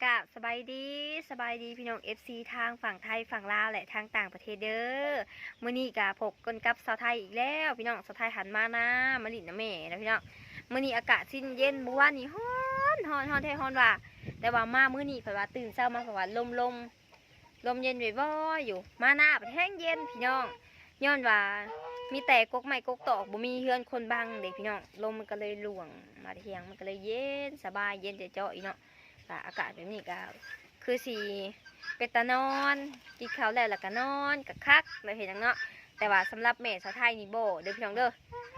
กะสบายดีพี่น้อง FC ทางฝั่งไทยฝั่งลาวและทางต่างประเทศเด้อมื้อนี้กะพบกันกับสาวไทยอีกแล้วพี่น้องสาวไทยหันมานะมาลินนะแม่นะพี่น้องมื้อนี้อากาศสิ้นเย็นเมื่อวานนี้ฮ้อนแท้ฮ้อนว่าแต่ว่ามามื้อนี้เพิ่นว่าตื่นเช้ามาเพิ่นว่าลมเย็นบ่อยๆอยู่มาหน้าประเทศแห้งเย็นพี่น้องย้อนว่ามีแต่กกไม้กกตอกบ่มีเฮือนคนบังเด้พี่น้องลมมันก็เลยหลวงมาเที่ยงมันก็เลยเย็นสบายเย็นเจาะๆอีเนาะอากาศแบบนี้ก็คือสีเป็นตานอนกินข้าวแล้วก็นอนกับคักเลยเห็นจังเนาะแต่ว่าสำหรับแม่สาวไทยนี่โบเด้อพี่น้องเด้อ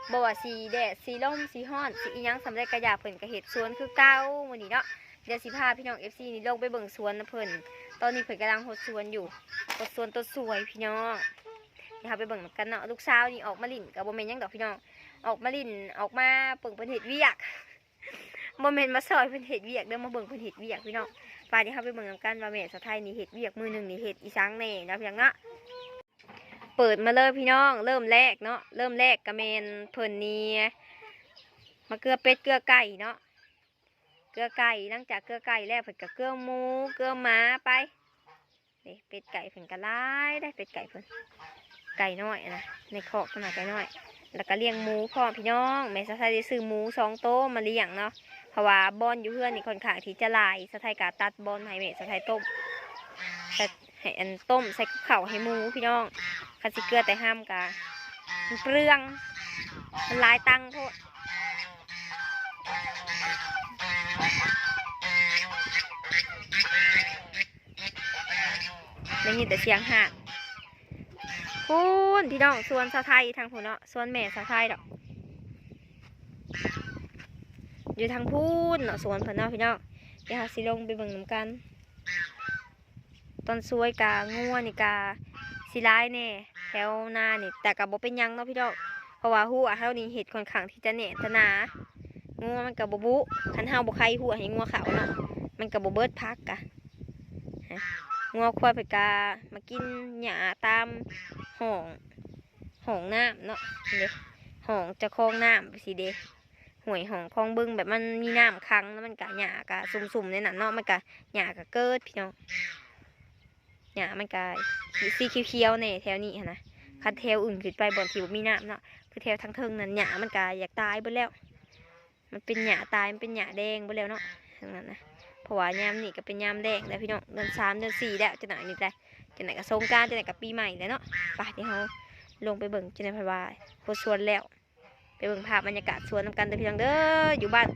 โบว่าสีแดดสีลมสีฮ้อนสีอีหยังสำเร็จกระยาเพิ่นกระเห็ดสวนคือเก่ามื้อนี้เนาะเดี๋ยวสิพาพี่น้อง FC นี่ลงไปเบิ่งสวนนะเพิ่นตอนนี้เพิ่นกำลังหดสวนอยู่หดสวนต้นสวยพี่น้องเดี๋ยวเราไปเบิ่งกันเนาะลูกสาวนี่ออกมาลิ่นกับโบเมนยังดอกพี่น้องออกมาลิ่นออกมาเปิ่งเพิ่นเฮ็ดเวียกโมเมนต์มาซอยเพิ่นเฮ็ดเวียกเด้อมาเบิ่งเพิ่นเฮ็ดเวียกพี่น้องป่านนี้เฮาไปเบิ่งกันว่าแม่สาวไทยนี่เฮ็ดเวียกมื้อนึงนี่เฮ็ดอีสังแน่นะพี่น้องเนาะเปิดมาเลยพี่น้องเริ่มแรกเนาะเริ่มแรกก็แม่นเพิ่นนี่มาเกลือเป็ดเกลือไก่เนาะเกลือไก่หลังจากเกลือไก่แล้วเพิ่นก็เกลือหมูเกลือหมาไปนี่เป็ดไก่เพิ่นก็หลายได้เป็ดไก่เพิ่นไก่น้อยนะในคอกขนาดไก่น้อยแล้วก็เลี้ยงหมูพร้อมพี่น้องแม่สาวไทยได้ซื้อหมู2 โต๊ะมาเลี้ยงเนาะเพราะว่าบอนอยู่เพื่อนนี่ค่อนข้างที่จะหลายสะไทยกาตัดบอนให้แม่สะไทยต้มแต่ให้อันต้มใส่ข้าวให้หมูพี่น้องคันสิเกลือแต่ห้ามกะมันเปลืองมันหลายตังค์โพดได้ยินแต่เสียงห่านพูนพี่น้องสวนสะไทยทางพูนเนาะสวนแม่สะไทยดอกอยู่ทางพูนเนาะสวนเพิ่นเนาะพี่น้องเดี๋ยวสิลงไปเบิ่งน้ำกันตอนสวยกางัวนี่กาสิร้ายแน่แถวนานี่แต่กับบ่เป็นยังเนาะพี่น้องเพราะว่าหัวเฮานี่เห็ดค่อนข้างที่จะแหน่ตะหนางัวมันกับบ่บุคันเฮาบ่ใครหัวให้งัวเขาเนาะมันกับบ่เบิดพักกะงัวควายไปกามากินหญ้าตามห้องน้ำเนาะเด้ห้องจะคลองน้ำสิเด้ห่วยห้องคลองบึงแบบมันมีน้ำขังแล้วมันกะหญ้ากะสุ่มๆในนั้นเนาะมันกะหญ้ากะเกิดพี่น้องหญ้ามันกะสีเขียวๆเนี่ยแถวนี้นะคันแถวอื่นขึ้นไปบ่อนที่บ่มีน้ำเนาะคือแถวทางเทิงนั้นหญ้ามันกะอยากตายไปแล้วมันเป็นหญ้าตายมันเป็นหญ้าแดงไปแล้วเนาะทั้งนั้นนะเพราะว่ายามนี่ก็เป็นยามแดงแล้วพี่น้องเดือน3 เดือน 4แล้วจะไหนนี่แต่จะไหนกับสงกรานต์จะไหนกับปีใหม่แล้วเนาะไปเดี๋ยวเราลงไปเบิ่งจะไหนพะวาโคสวนแล้วไปเบิ่งภาพบรรยากาศสวนนำกันเด้อพี่น้องเด้ออยู่บ้าน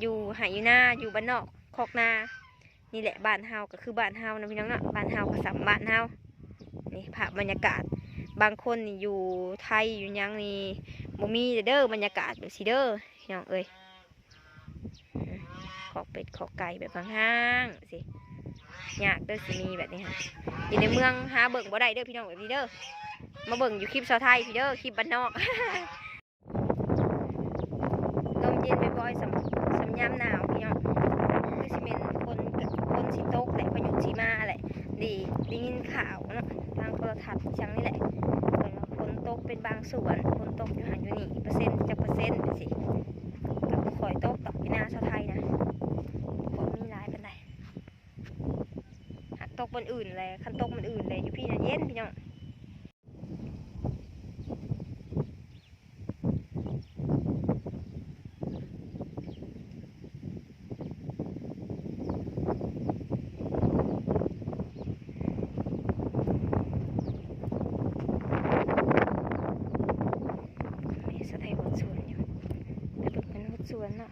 อยู่ไหอยู่หน้าอยู่บ้านนอกคอกนานี่แหละบ้านเฮาก็คือบ้านเฮานะพี่น้องเนาะบ้านเฮาก็สำบ้านเฮานี่ภาพบรรยากาศบางคนนี่อยู่ไทยอยู่ยังนี่บ่มีเด้อบรรยากาศแบบสิเด้อพี่น้องเอ้ยขอกเป็ดขอกไก่แบบห่างๆสิยากเด้อสิมีแบบนี้ค่ะอยู่ในเมืองหาเบิ่งบ่ได้เด้อพี่น้องแบบนี้เด้อมาเบิ่งอยู่คลิปชาวไทยพี่เด้อคลิปบ้านนอก ลมเย็นบ่อยๆสำยามหนาวพี่น้องคือสิเป็นคนสิโต๊กแหละพายุสีมาแหละได้ยินข่าวเนาะทางโทรทัศน์จังนี่แหละเหมือนฝนตกเป็นบางส่วนฝนตกอยู่ห่างอยู่นี่เปอร์เซ็นต์จะเปอร์เซ็นต์สิกับข่อยตกดอกพินาชาวไทยนะฝนมีหลายปานใดหากตกบนอื่นเลยคันตกบนอื่นเลยอยู่พี่นะเย็นพี่น้องสวนเนาะ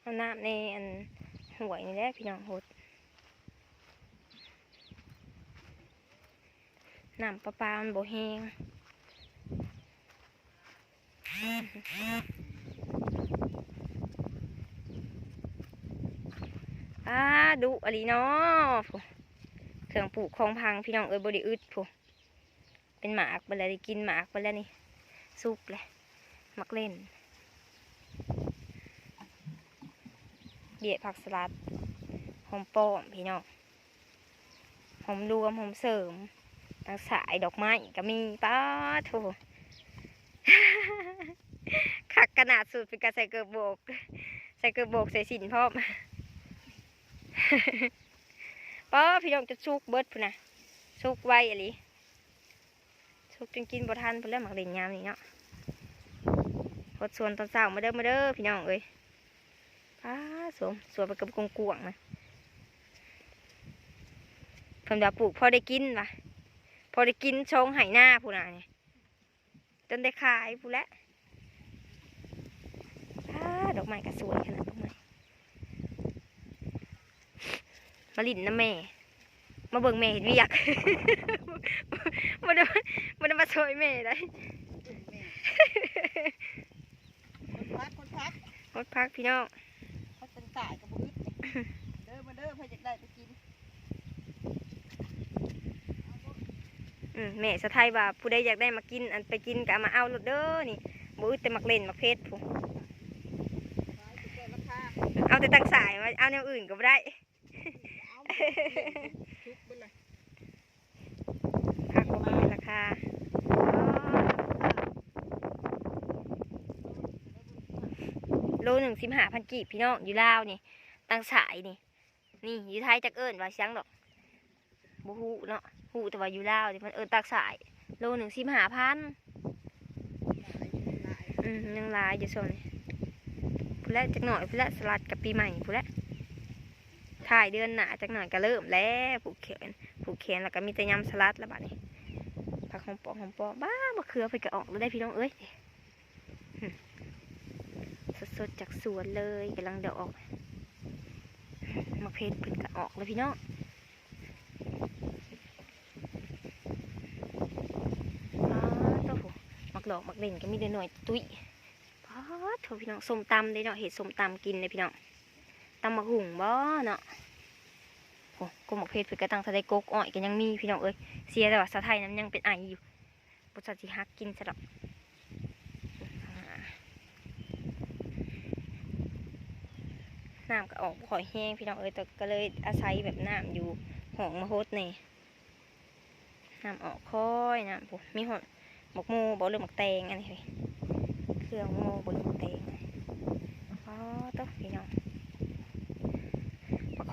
เอาน้ำในอันห่วยนี่แหละพี่น้องหดน้ำประปามันบ่แห้งดุอะไรเนาะเครื่องปลูกของพังพี่น้องเอ้ยบริอึดผู้เป็นหมากไปแล้วได้กินหมากไปแล้วนี่ซุปเลยมักเล่นเบียดผักสลัดหอมป้อมพี่น้องหอมรวมหอมเสริม ทางสายดอกไม้ก็มีป้าโถ คักขนาดสุดเป็นการใส่เกลือโบกใส่เกลือโบกใส่สินพร้อม ป้าพี่น้องจะสุกเบิดพุ่นนะสุกไวอะไรสุกจนกินบ่ทันพุ่นแล้วหมักเด่นยามนี่เนาะพดส่วนตอนเช้ามาเด้อพี่น้องเอ้ยป้าสวนไปกับกงกวงนะเพิ่นจะปลูกพอได้กินวะพอได้กินชงไหหน้าพุ่นน่ะนี่จนได้ขายพุ่นแล้วดอกไม้ก็สวยขนาดดอกไม้มาลิ้นนะแม่มาเบิ่งแม่เห็นวิยัก มันมาช่วยแม่ได้ คนพัก หดพักพี่น้อง เขาเป็นสายกับบุ้ยเด้อมาเด้อเพื่อจะได้ไปกิน แม่สะไทยว่าผู้ใดอยากได้มากินอันไปกินก็เอามาเอาโลดเด้อนี่บุ้ยแต่มักเล่นมักเพชรผู้เอาแต่ตั้งสายมาเอาแนวอื่นก็บ่ได้ ชุบไปเลย ผักก็เป็นราคาโล1,15,000 กีบพี่น้องอยู่ลาวนี่ตั้งสายนี่อยู่ไทยจักเอิ้นว่าเสียงดอกบ่ฮู้เนาะฮู้แต่ว่าอยู่ลาวนี่มันตั้งสายโล1,15,000ยังหลายอยู่ส่วนนี้พุ่นละจักหน่อยพุ่นละสลัดกับปีใหม่พุ่นละถ่ายเดือนหน้าจักหน่อยก็เริ่มแล้วผูกแขนแล้วก็มีแต่ยำสลัดแล้วบัดนี้ผักหอมปอบ้ามะเขือไปก็ออกแล้วได้พี่น้องเอ้ยสดๆจากสวนเลยกำลังดอกมะเพชรเพิ่นก็ออกแล้วพี่น้องตัวผู้มักดอกมักเล่นก็มีแต่หน่วยตุ้ยโถพี่น้องส้มตำได้เนาะเห็ดส้มตำกินเลยพี่น้องตำมะหุ่งบ่เนาะโอ้กมกเพชรเพื่อกระตังทะเลกกอ้อยก็ยังมีพี่น้องเอ้ยเสียแต่ว่าสาวไทยนั้นยังเป็นไออยู่ปุษสิฮักกินสลับน้ำก็ออกข่อยแห้งพี่น้องเอ้ยแต่ก็เลยอาศัยแบบน้ำอยู่ห้องมะฮดนี่น้ำออกค่อยน้ำปุ๊มีหอดหมกโมบ่หรือหมกแตงอันนี้เครื่องโมบ่หรือหมกแตงต๊อกพี่น้อง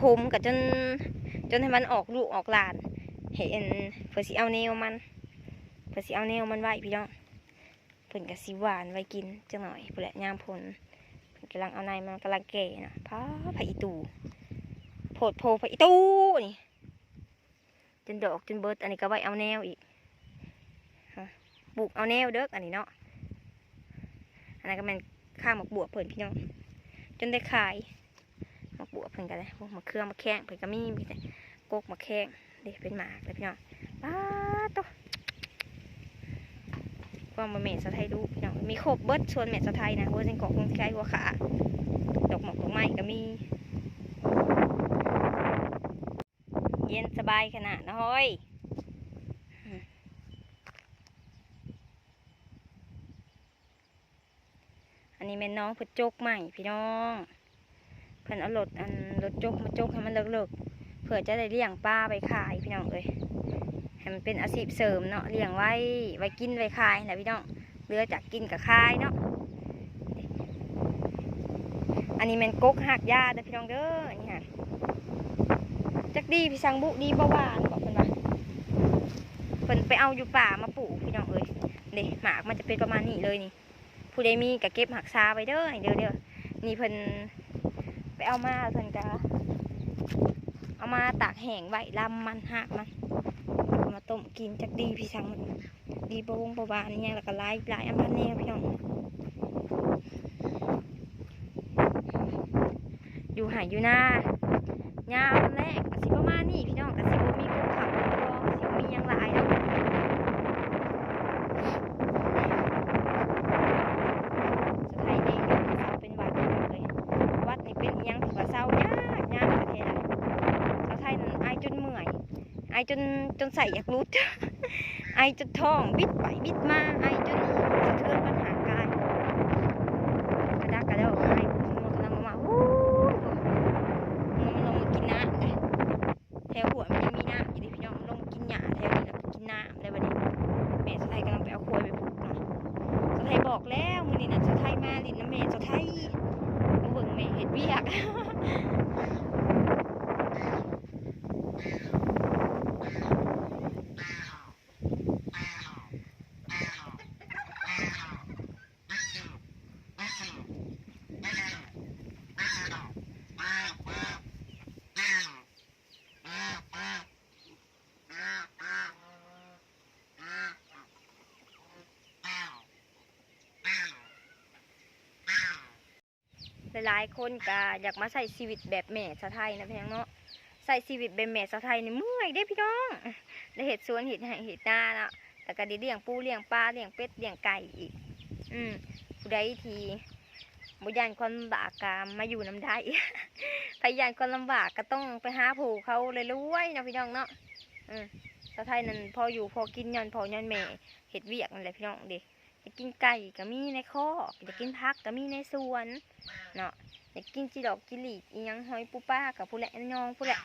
คมกับจนให้มันออกลูกออกหลานเห็นเพื่อสิเอาแนวมันไว้พี่น้องเพิ่นกับสิหวานไว้กินจังหน่อยเพื่อแยามผลเพิ่นกำลังเอาในมันกำลังแก่นะผักอีตูโพดโพผักอีตูนี่จนดอกจนเบิดอันนี้ก็ไว้เอาแนวอีกปลูกเอาแนวเด้ออันนี้เนาะอันนั้นก็เป็นข้าวหมกบวบเพิ่นพี่น้องจนได้ขายมะบวบเพิ่นกันเลยมะเขือมะแข้งเพิ่นก็มีแต่กกมะแข้งเด็กเป็นหมากเลยพี่น้องป้าโตความมาเมสไทยดูพี่น้องมีครบเบิดชวนเมสไทยนะหัวเส้นกอกหัวไก่หัวขาดอกหมอกดอกไม้ก็มีเย็นสบายขนาดนะเฮ้ยอันนี้แม่น้องเพิ่นโจกใหม่พี่น้องเพิ่นเอารถจกมาจกให้มันเลิกเผื่อจะได้เลี้ยงปลาไปขายพี่น้องเอ้ยให้มันเป็นอาชีพเสริมเนาะเลี้ยงไว้กินไว้ขายนะพี่น้องเหลือจากกินกับขายเนาะอันนี้มันกกหักยาเด้อพี่น้องเด้อนี่ฮะจักดีพี่สังบุดีบ่หวานบอกเพิ่นว่าเพิ่นไปเอาอยู่ป่ามาปลูกพี่น้องเอ้ยเด้หมากมันจะเป็นประมาณนี้เลยนี่ผู้ใดมีก็เก็บหักซาไว้เด้อเด้อนี่เพิ่นไปเอามาเพิ่นก็เอามาตากแห้งไว้ลำมันหักมันมาต้มกินจักดีพี่สังดีบวงบวานเนี่ยแล้วก็ลายอันพันแนวพี่น้องอยู่หายอยู่หน้ายามแรกกสิประมาณนี้พี่น้องกสิบมีกุ้งขับกสิมียังหลายเนาะสไทยเองเศร้าเป็นวัดเลยวัดนี่เป็นยังถือว่าเศร้ายากประเทศอะไรสาวไทยนั้นไอจนเมื่อยไอจนใส่อยากรุด ไอจนท้องบิดไปบิดมาไอจนสะเทือนปัญหากายกระดักกระเดาไอมันกำลังมาวู้มันลงมากินน้ำเลยแถวหัวมันยังมีน้ำอยู่ดิพี่น้องลงมากินหญ้าแถวนี้แล้วกินน้ำ หลายๆคนก็อยากมาใส่ชีวิตแบบแม่สาวไทยนะพี่น้องเนาะใส่ชีวิตแบบแม่สาวไทยนี่เมื่อยเด้พี่น้องได้เห็ดสวนเห็ดไร่เห็ดนาเนาะแต่ก็ได้เลี้ยงปูเลี้ยงปลาเลี้ยงเป็ดเลี้ยงไก่อีกผู้ใดที่บ่ยานความลำบากกามาอยู่น้ำได้ พยานความลำบากก็ต้องไปหาผู้เขาเลยรวยเนาะพี่น้องเนาะสาวไทยนั่นพออยู่พอกินย้อนพ่อย้อนแม่เห็ดเวียกนั่นแหละพี่น้องเด็กอยากกินไก่ก็มีในคอกอยากกินผักก็มีในสวนเนาะอยากกินจีดอกจิหลีอีหยังหอยปูป้ากับผู้แหละยองผู้แหละ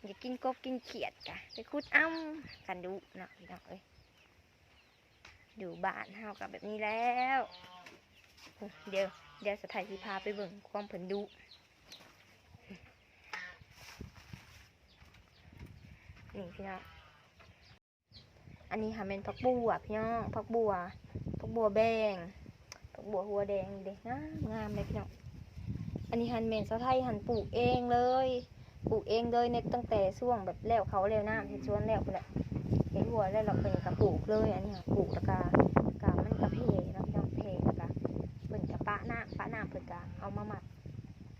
อยากกินกบกินเขียดกะไปคุดอ้ำกันดูเนาะพี่น้องเอ้ยอยู่บ้านเฮากับแบบนี้แล้วเดี๋ยวสถานที่พาไปเบิ่งความเพิ่นดูนี่พี่น้องอันนี้ค่ะเป็นผักบัวพี่น้องผักบัวแบงผักบัวหัวแดงเด็กงามเลยพี่น้องอันนี้หันเมนสะไทยหันปลูกเองเลยในตั้งแต่ช่วงแบบแล้วเขาแล้วน้ำเห็ดชวนแล้วไปแหละเห็ดหัวแล้วเราเป็นกระปลูกเลยอันนี้ปลูกแล้วก็มันกระเพาะแล้วพี่น้องเพแล้วก็เป็นกระปะน้ำเพิ่นก็เอามาหมัด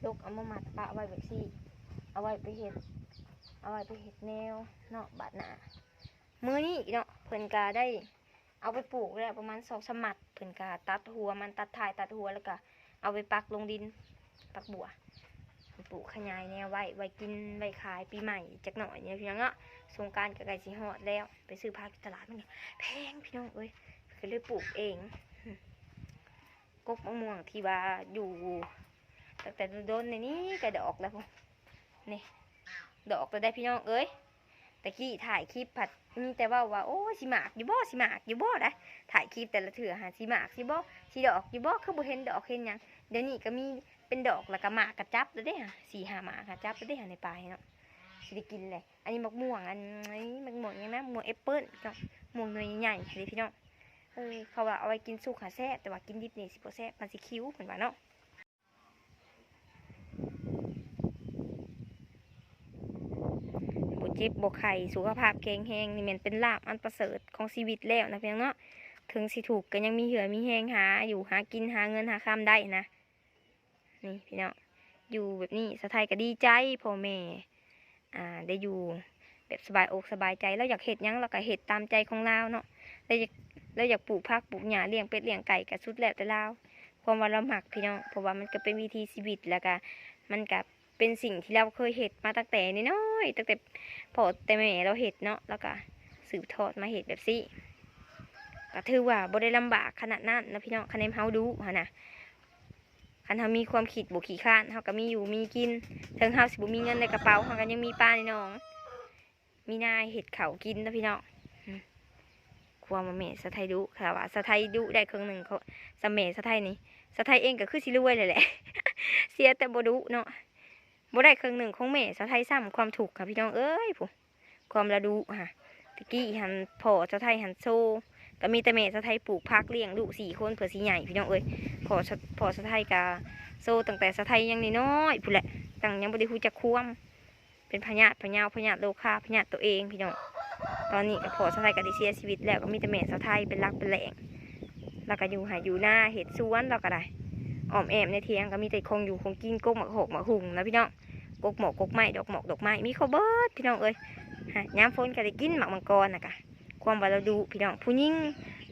ลูกเอามาหมัดปะไว้แบบซี่เอาไว้ไปเห็ดแนวเนาะบาดหนามื้อนี้เนาะเพิ่นก็ได้เอาไปปลูกแล้วประมาณ2-3 หมัดเพิ่นก็ตัดหัวมันตัดท้ายตัดหัวแล้วก็เอาไปปักลงดินปักบัวปลูกขยายแนวไว้กินไว้ขายปีใหม่จักหน่อยเนี่ยพี่น้องเนาะสงกรานต์ก็ใกล้สิฮอดแล้วไปซื้อผักตลาดมันแพงพี่น้องเอ้ยก็เลยปลูกเองกกมะม่วงที่ว่าอยู่แต่โดนในนี้ก็ดอกแล้วพวกนี่ดอกแล้วได้พี่น้องเอ้ยตะกี้ถ่ายคลิปผัดมีแต่ว่าโอ้สิหมากอยู่บ่ได้ถ่ายคลิปแต่ละเถื่อหาสิหมากสิบ่สิดอกอยู่บ่คือบ่เห็นดอกเห็นหยังเดี๋ยวนี้ก็มีเป็นดอกแล้วก็หมากกระจับแล้วเด้ฮะ4-5 หมากกระจับแล้วเด้ฮะในป่าเนาะสิได้กินเลยอันนี้มะม่วงอันนี้มะม่วงยังนะมะม่วงแอปเปิ้ลเนาะม่วงหน่วยใหญ่เลยพี่น้องเขาว่าเอาไว้กินสุกหาแซ่บแต่ว่ากินดิบนี่สิบ่แซ่บมันสิคิ้วเหมือนว่าเนาะเจ็บบ่ไข่สุขภาพแข็งแรงนี่มันเป็นลาภอันประเสริฐของชีวิตแล้วนะเพียงเนาะถึงสิถูกก็ยังมีเหือมีแหงหาอยู่หากินหาเงินหาคำได้นะนี่พี่น้องอยู่แบบนี้สะไทยก็ดีใจพ่อแม่ได้อยู่แบบสบายอกสบายใจแล้วอยากเห็ดยังเราก็เห็ดตามใจของเราเนาะแล้วอยากปลูกผักปลูกหญ้าเลี้ยงเป็ดเลี้ยงไก่ก็สุดแล้วแต่เราความว่าเราหมักพี่น้องเพราะว่ามันก็เป็นวิธีชีวิตแล้วก็มันก็เป็นสิ่งที่เราเคยเห็ดมาตั้งแต่น้อยตั้งแต่พ่อแต่แม่เราเห็ดเนาะแล้วก็สืบทอดมาเห็ดแบบซี่ก็ถือว่าบ่ได้ลำบากขนาดนั้นนะพี่น้องคะแนนเฮาดูฮะนะคันเฮามีความคิดบ่ขี้ข้านเฮาก็มีอยู่มีกินถึงเฮาสิบ่มีเงินในกระเป๋าเฮาก็ยังมีปลาในหนองมีนาเห็ดเขากินนะพี่น้องความว่าแม่สะไทยดุค่ะว่าสะไทยดุได้ครึ่งหนึ่งเขาสะแม่สะไทยนี่สะไทยเองก็คือสิรวยเลยแหละ เสียแต่บ่ดุเนาะบ่ได้ครึ่งหนึ่งของแม่สะไทยซ้ำความถูกค่ะพี่น้องเอ้ยผู้ความระดุค่ะตะกี้หันพ่อสะไทยหันโซก็มีแต่แม่สะไทยปลูกพักเลี้ยงลูก4 คนเผื่อสีใหญ่พี่น้องเอ้ยพ่อสะไทยกาโซตั้งแต่สะไทยยังน้อยผู้แหละตั้งยังบ่ได้ฮู้จักควมเป็นพญาติโลคาพญาติตัวเองพี่น้องตอนนี้ก็พ่อสะไทยก็ได้เสียชีวิตแล้วก็มีแต่แม่สะไทยเป็นรักเป็นแหล่งแล้วก็อยู่หาอยู่หน้าเห็ดสวนเราก็ได้อ้อมแอมในเทียงก็มีแต่คงอยู่คงกินกกหมักหกหมักหุงนะพี่น้องกกหมอกกกไม้ดอกหมอกดอกไม้มีข้าวเบิดพี่น้องเอ้ยย้ำฝนก็ได้กินหมักมังกรนะกะความว่าเราดูพี่น้องผู้หญิง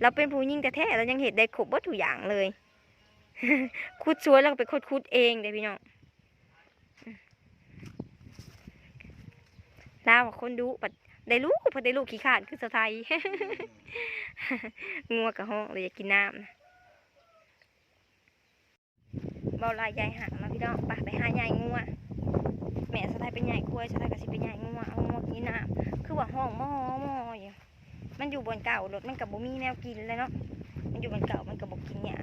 เราเป็นผู้หญิงแต่แท้เรายังเห็ดได้ครบเบิดทุกอย่างเลย คุดสวนเราไปคุดเองเด้พี่น้องลาวคนดูปัดได้ลูกขี้ขาดคือสะไทย งัวกับห้องเลยอยากกินน้ำนะเบาลายใหญ่หักมาพี่น้องไปหาใหญ่งัวแม่สะไทยเป็นใหญ่กล้วยสะไทยก็สิเป็นใหญ่งัวเอางัวกินน้ำคือว่าห้องหม้ออยู่มันอยู่บนเก่ารถมันกับบ่มีแนวกินเลยเนาะมันอยู่บนเก่ามันกับบ่กินเนี่ย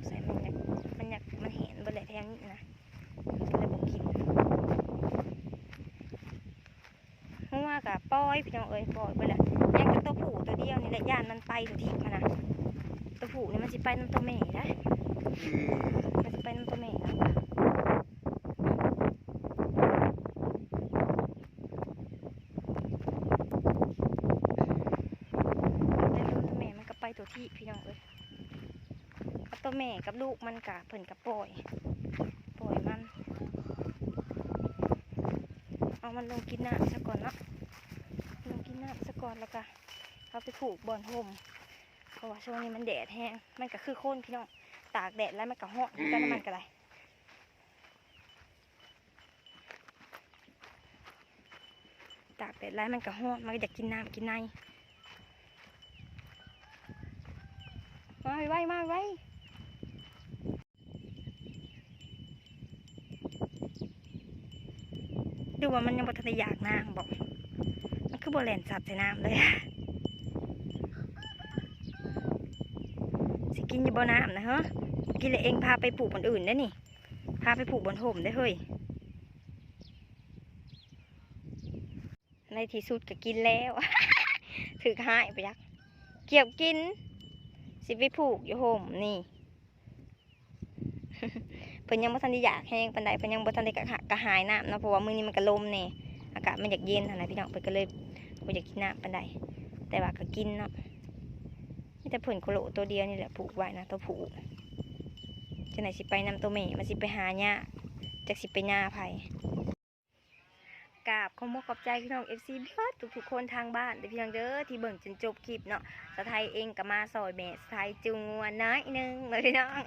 ใส่มันเห็นบนแหล่แทงนี่นะก็เลยบ่กินงัวกับปล่อยพี่น้องเอ้ยปล่อยไปแหละยังกับตัวผู้ตัวเดียวนี่แหละย่านมันไปตัวที่มันนะตัวผู้นี่มันสิไปน้ำตัวแม่ได้มันสิไปน้ำตัวแม่นะตัวที่พี่น้องเอ้ย ตัวแม่กับลูกมันกะเพิ่นกะปล่อยมันเอามันลงกินน้ำซะก่อนเนาะลงกินน้ำซะก่อนแล้วก็เอาไปผูกบอนห่มเพราะว่าช่วงนี้มันแดดแห้งมันก็คือโค่นพี่น้องตากแดดแล้วมันก็ฮ้อนกันน้ำมันก็ไรตากแดดแล้วมันก็ฮ้อนมันก็อยากกินน้ำกินในมาไว้ดูว่ามันยังบ่ทันได้อยากน้ำบอกมันคือบ่แล่นสัตว์ใส่น้ำเลยสิกินอยู่บ่น้ำนะฮะกินเลยเองพาไปปลูกบนอื่นได้นี่พาไปปลูกบนห่มได้เฮ้ยในที่สุดก็กินแล้ว ถือหายไปยักเกี่ยวกินสิไปผูกอยู่ห่มนี่ เพิ่นยังบ่ทันได้อยากแห้งปานใดเพิ่นยังบ่ทันได้กระหายน้ำเนาะเพราะว่ามื้อนี้มันก็ลมแน่อากาศมันอยากเย็นหั่นน่ะพี่น้องเพิ่นก็เลยบ่อยากกินน้ำปานใดแต่ว่าก็กินเนาะมีแต่เพิ่นโคโลตัวเดียวนี่แหละผูกไว้นะตัวผูกจังได๋สิไปนำตัวแม่มันสิไปหาหญ้าจักสิไปหญ้าไผกราบขอบใจพี่น้อง FC เบิดทุกๆคนทางบ้านเด้อพี่น้องเด้อที่เบิ่งจนจบคลิปเนาะสะไทยเองก็มาซอยแม่สะไทยจูงงัวน้อยนึงเลยพี่น้อง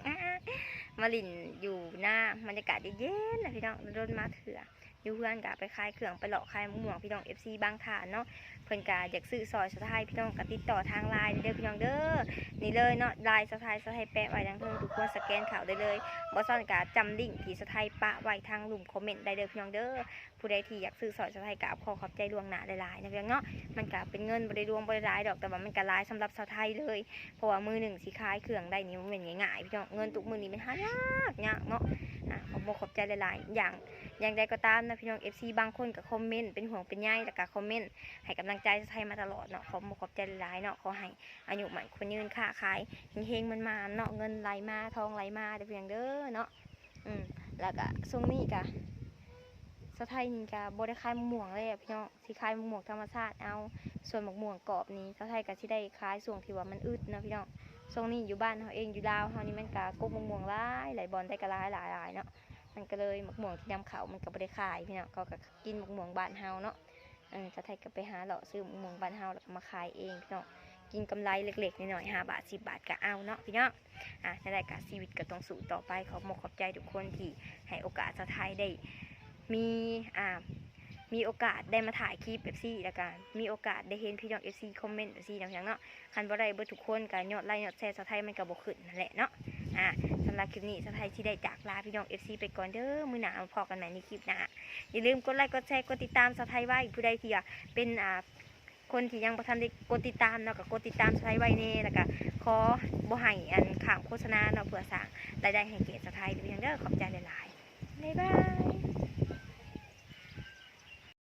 มาลิ่นอยู่หน้าบรรยากาศเย็นๆนะพี่น้องรถมาเถื่ออยู่เพื่อนกะไปคลายเครื่องไปเลาะคลายม่วงพี่น้อง FC บางฐานเนาะเพิ่นกะอยากซื้อซอยสะไทยพี่น้องกะติดต่อทางไลน์เด้อพี่น้องเด้อนี่เลยเนาะไลน์สะไทยแปะไว้ทางเทิงทุกคนสแกนข่าวได้เลยบ่ซ่อนกะจำลิงก์ที่สะไทยปะไว้ทางหลุมคอมเมนต์ได้เด้อพี่น้องเด้อผู้ใดที่อยากซื้อซอยสะไทยกะขอขอบใจล่วงหน้าหลายๆนะพี่น้องเนาะมันกะเป็นเงินบ่ได้รวมบ่ได้หลายดอกแต่ว่ามันกะหลายสำหรับสะไทยเลยเพราะว่ามือหนึ่งสิขายเครื่องได้นี่มันเป็นง่ายๆพี่น้องเงินทุกมือนี้มันหายากเนาะขอบใจหลายๆอย่างใดก็ตามนะพี่น้อง FC บางคนก็คอมเมนต์เป็นห่วงเป็นใยแล้วก็คอมเมนต์ให้กำลังใจสะไทยมาตลอดเนาะขอบใจหลายๆเนาะขอให้อายุมั่นคนยืนค้าขายเฮงๆมันมาเนาะเงินไหลมาทองไหลมาเด้อพี่น้องเด้อเนาะแล้วก็ช่วงนี้ก็สะไทยนี่ก็บ่ได้ขายมะม่วงเลยพี่น้องสิขายมะม่วงธรรมชาติเอาส่วนมะม่วงกรอบนี้สะไทยก็สิได้ขายช่วงที่ว่ามันอึดเนาะพี่น้องช่วงนี้อยู่บ้านเขาเองอยู่ลาวเขานี่มันก็กกมะม่วงหลายบอลได้ก็หลายเนาะมันก็เลยมะม่วงที่นำเขามันก็บ่ได้ขายพี่น้องเขาก็กินมะม่วงบ้านเฮาเนาะสะไทยก็ไปหาเลาะซื้อมะม่วงบ้านเฮาแล้วก็มาขายเองพี่น้องกินกำไรเล็กๆน้อยๆ5 บาท10 บาทก็เอาเนาะพี่น้องในรายการชีวิตก็ต้องสู้ต่อไปขอบใจทุกคนที่ให้โอกาสสะไทยได้มีโอกาสได้มาถ่ายคลิป FC แล้วกันมีโอกาสได้เห็นพี่น้อง FC คอมเมนต์ FC อย่างเนาะคันบ่ได้เบิดทุกคนก็ยอดไลค์ยอดแชร์สะไทยมันก็บ่ขึ้นนั่นแหละเนาะสำหรับคลิปนี้สะไทยที่ได้จากลาพี่น้อง FC ไปก่อนเด้อมื้อหน้ามาพบกันใหม่ในคลิปหน้าอย่าลืมกดไลค์กดแชร์กดติดตามสะไทยไว้ผู้ใดที่เป็นคนที่ยังบ่ทันได้กดติดตามเนาะก็กดติดตามสะไทยไว้แน่แล้วก็ขอบ่ให้ข้ามโฆษณาเนาะเพื่อสร้างรายได้ให้เกียรติสะไทยเด้อพี่น้องเด้อขอบใจหลายๆบ๊ายบาย